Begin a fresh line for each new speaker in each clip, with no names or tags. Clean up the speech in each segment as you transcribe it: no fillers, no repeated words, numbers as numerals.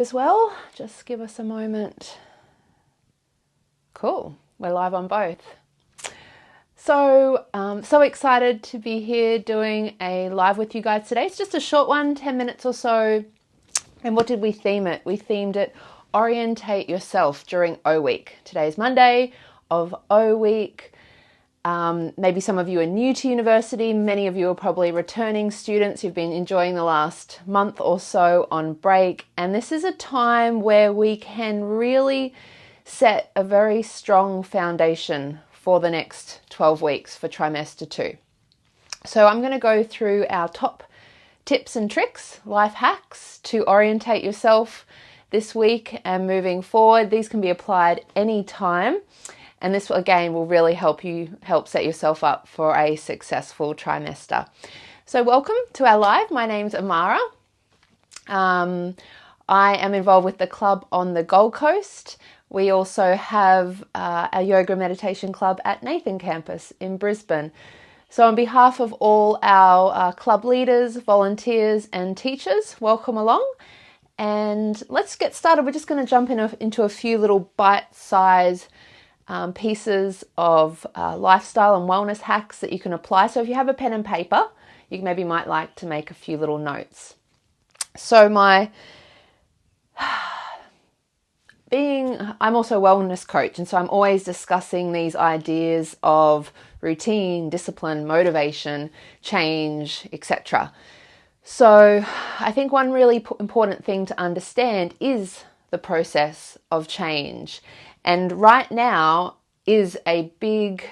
as well. Just give us a moment. Cool, we're live on both. So excited to be here doing a live with you guys today. It's just a short one, 10 minutes or so. And what did we theme it? We themed it Orientate Yourself during O Week. Today's Monday of O Week. Maybe some of you are new to university. Many of you are probably returning students who've been enjoying the last month or so on break. And this is a time where we can really set a very strong foundation for the next 12 weeks for trimester 2. So I'm going to go through our top tips and tricks, life hacks to orientate yourself this week and moving forward. These can be applied anytime. And this, again, will really help set yourself up for a successful trimester. So welcome to our live. My name's Amara. I am involved with the club on the Gold Coast. We also have a yoga meditation club at Nathan campus in Brisbane. So on behalf of all our club leaders, volunteers and teachers, welcome along. And let's get started. We're just going to jump into a few little bite-sized pieces of lifestyle and wellness hacks that you can apply. So if you have a pen and paper, you might like to make a few little notes. So I'm also a wellness coach, and so I'm always discussing these ideas of routine, discipline, motivation, change, etc. So I think one really important thing to understand is the process of change. And right now is a big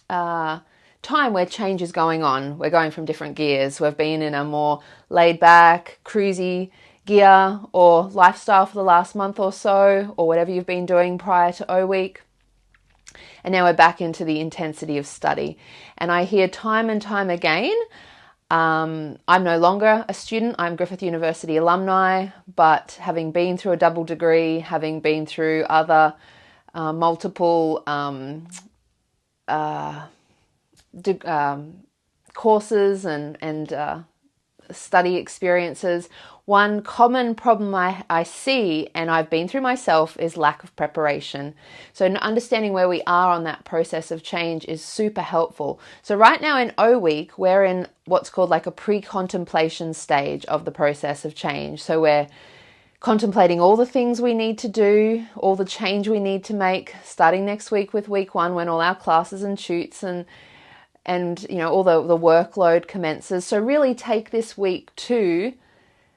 time where change is going on. We're going from different gears. We've been in a more laid back, cruisy gear or lifestyle for the last month or so, or whatever you've been doing prior to O Week. And now we're back into the intensity of study. And I hear time and time again, I'm no longer a student, I'm Griffith University alumni, but having been through a double degree, having been through other multiple courses and study experiences, one common problem I see, and I've been through myself, is lack of preparation. So understanding where we are on that process of change is super helpful. So right now in O Week, we're in what's called like a pre-contemplation stage of the process of change. So we're contemplating all the things we need to do, all the change we need to make, starting next week with week 1 when all our classes and shoots and all the workload commences. So really take this week to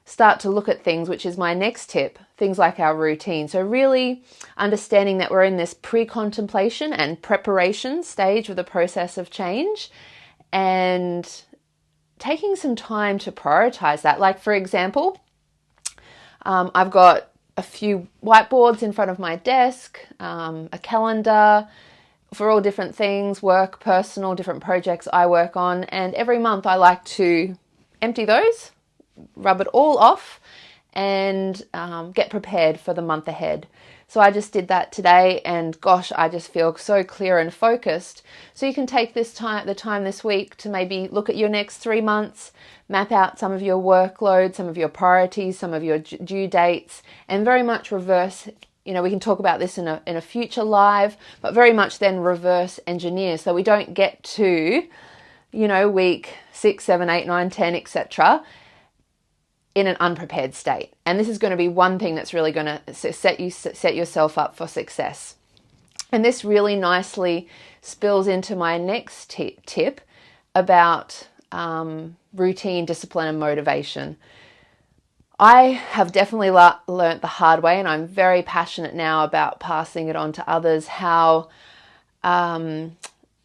start to look at things, which is my next tip, things like our routine. So really understanding that we're in this pre-contemplation and preparation stage of the process of change, and taking some time to prioritize that. Like, for example, I've got a few whiteboards in front of my desk, a calendar for all different things, work, personal, different projects I work on. And every month I like to empty those, rub it all off, and get prepared for the month ahead. So I just did that today, and gosh, I just feel so clear and focused. So you can take the time this week to maybe look at your next 3 months, map out some of your workload, some of your priorities, some of your due dates, and very much reverse. We can talk about this in a future live, but very much then reverse engineer, so we don't get to, week 6, 7, 8, 9, 10, etc. in an unprepared state. And this is going to be one thing that's really going to set yourself up for success. And this really nicely spills into my next tip about routine, discipline, and motivation. I have definitely learnt the hard way, and I'm very passionate now about passing it on to others, how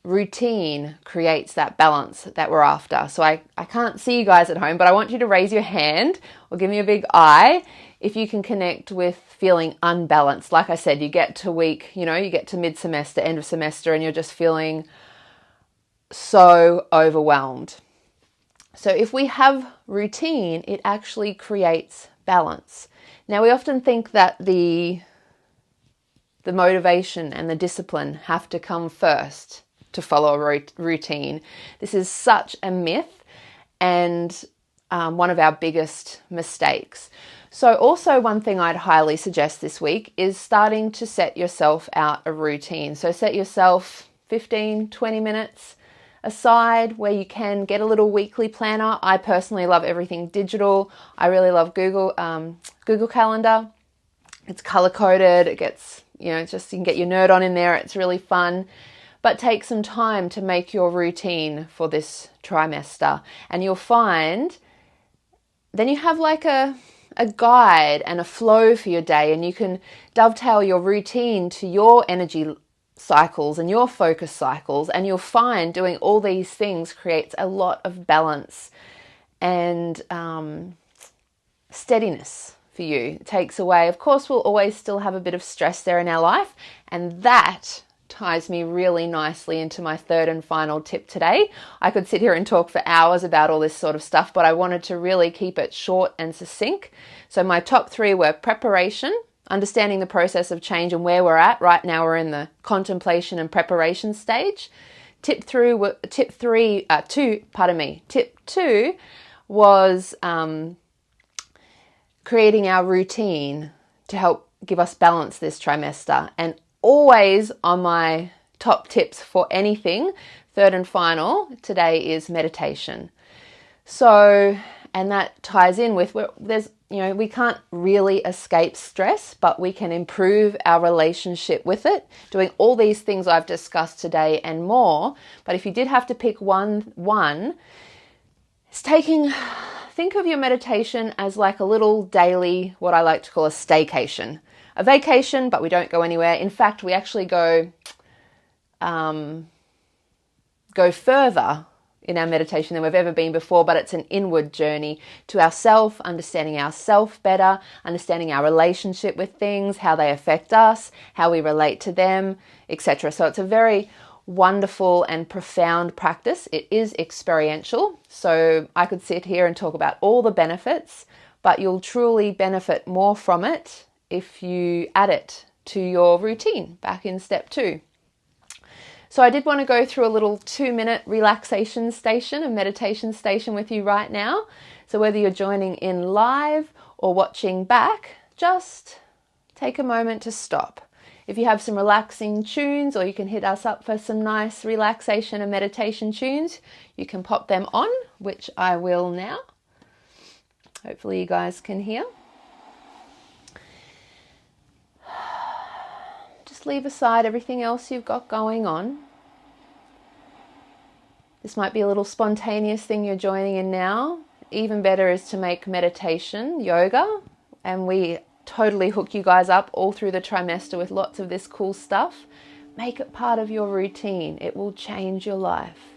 routine creates that balance that we're after. So I can't see you guys at home, but I want you to raise your hand or give me a big eye if you can connect with feeling unbalanced. Like I said, you get to you get to mid-semester, end of semester, and you're just feeling so overwhelmed. So if we have routine, it actually creates balance. Now, we often think that the motivation and the discipline have to come first to follow a routine. This is such a myth and one of our biggest mistakes. So also one thing I'd highly suggest this week is starting to set yourself out a routine. So set yourself 15, 20 minutes aside where you can get a little weekly planner. I personally love everything digital. I really love Google Calendar. It's color coded. It gets, just you can get your nerd on in there. It's really fun. But take some time to make your routine for this trimester, and you'll find then you have like a guide and a flow for your day, and you can dovetail your routine to your energy cycles and your focus cycles, and you'll find doing all these things creates a lot of balance and steadiness for you. It takes away, of course, we'll always still have a bit of stress there in our life, and that ties me really nicely into my third and final tip today. I could sit here and talk for hours about all this sort of stuff, but I wanted to really keep it short and succinct. So my top 3 were preparation, understanding the process of change and where we're at. Right now we're in the contemplation and preparation stage. Tip 2 was creating our routine to help give us balance this trimester. And always on my top tips for anything, third and final today is meditation. So, and that ties in with we can't really escape stress, but we can improve our relationship with it, doing all these things I've discussed today and more. But if you did have to pick one, it's think of your meditation as like a little daily, what I like to call a staycation. A vacation, but we don't go anywhere. In fact, we actually go further in our meditation than we've ever been before, but it's an inward journey to ourself, understanding ourself better, understanding our relationship with things, how they affect us, how we relate to them, etc. So it's a very wonderful and profound practice. It is experiential, so I could sit here and talk about all the benefits, but you'll truly benefit more from it if you add it to your routine back in step 2. So I did want to go through a little 2-minute relaxation station, a meditation station with you right now. So whether you're joining in live or watching back, just take a moment to stop. If you have some relaxing tunes, or you can hit us up for some nice relaxation and meditation tunes, you can pop them on, which I will now. Hopefully you guys can hear. Leave aside everything else you've got going on. This might be a little spontaneous thing you're joining in now. Even better is to make meditation, yoga, and we totally hook you guys up all through the trimester with lots of this cool stuff. Make it part of your routine. It will change your life.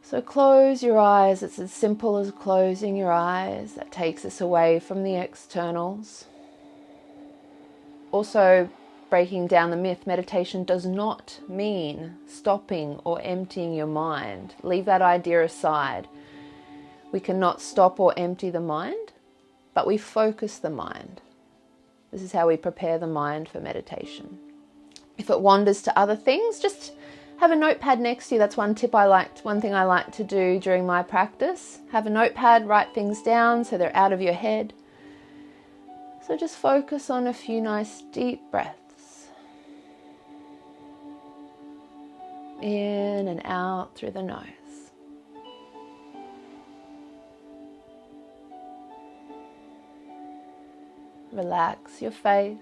So close your eyes. It's as simple as closing your eyes. That takes us away from the externals. Also, breaking down the myth, meditation does not mean stopping or emptying your mind. Leave that idea aside. We cannot stop or empty the mind, but we focus the mind. This is how we prepare the mind for meditation. If it wanders to other things, just have a notepad next to you. That's one thing I like to do during my practice. Have a notepad, write things down so they're out of your head. So just focus on a few nice deep breaths. In and out through the nose. Relax your face,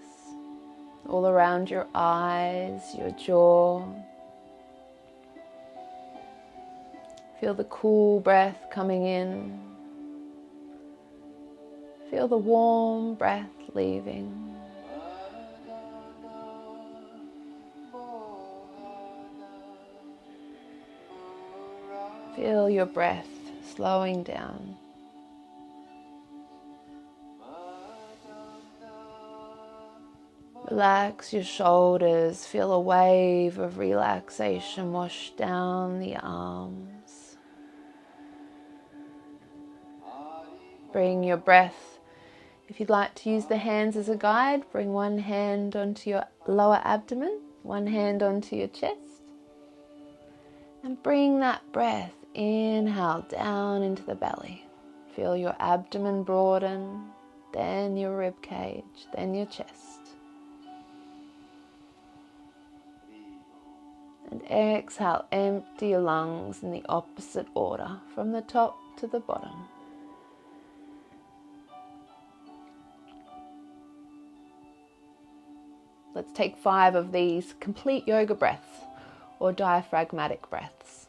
all around your eyes, your jaw. Feel the cool breath coming in. Feel the warm breath leaving. Feel your breath slowing down. Relax your shoulders. Feel a wave of relaxation wash down the arms. Bring your breath. If you'd like to use the hands as a guide, bring one hand onto your lower abdomen, one hand onto your chest. And bring that breath, inhale down into the belly. Feel your abdomen broaden, then your rib cage, then your chest. And exhale, empty your lungs in the opposite order, from the top to the bottom. Let's take 5 of these complete yoga breaths or diaphragmatic breaths.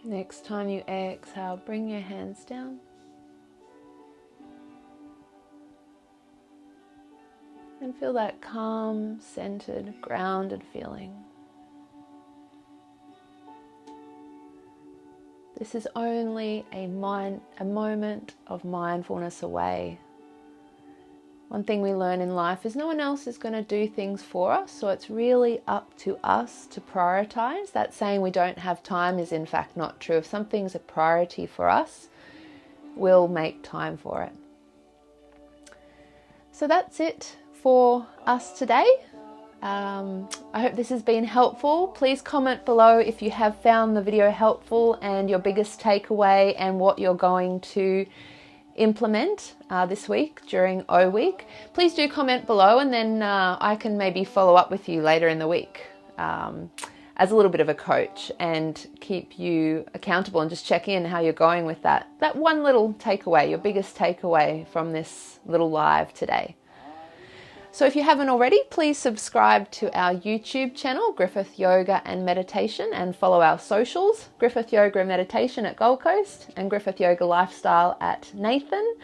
Next time you exhale, bring your hands down. And feel that calm, centered, grounded feeling. This is only a moment of mindfulness away. One thing we learn in life is no one else is going to do things for us, so it's really up to us to prioritize. That saying we don't have time is in fact not true. If something's a priority for us, we'll make time for it. So that's it for us today. I hope this has been helpful. Please comment below if you have found the video helpful and your biggest takeaway and what you're going to implement this week during O Week. Please do comment below, and then I can maybe follow up with you later in the week as a little bit of a coach and keep you accountable and just check in how you're going with that one little takeaway, your biggest takeaway from this little live today. So if you haven't already, please subscribe to our YouTube channel, Griffith Yoga and Meditation, and follow our socials, Griffith Yoga and Meditation at Gold Coast and Griffith Yoga Lifestyle at Nathan.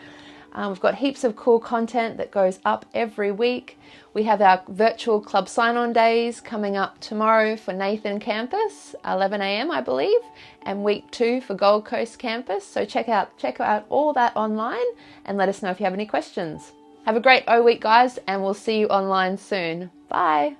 We've got heaps of cool content that goes up every week. We have our virtual club sign-on days coming up tomorrow for Nathan campus, 11 a.m. I believe, and week 2 for Gold Coast campus. So check out all that online and let us know if you have any questions. Have a great O Week, guys, and we'll see you online soon. Bye.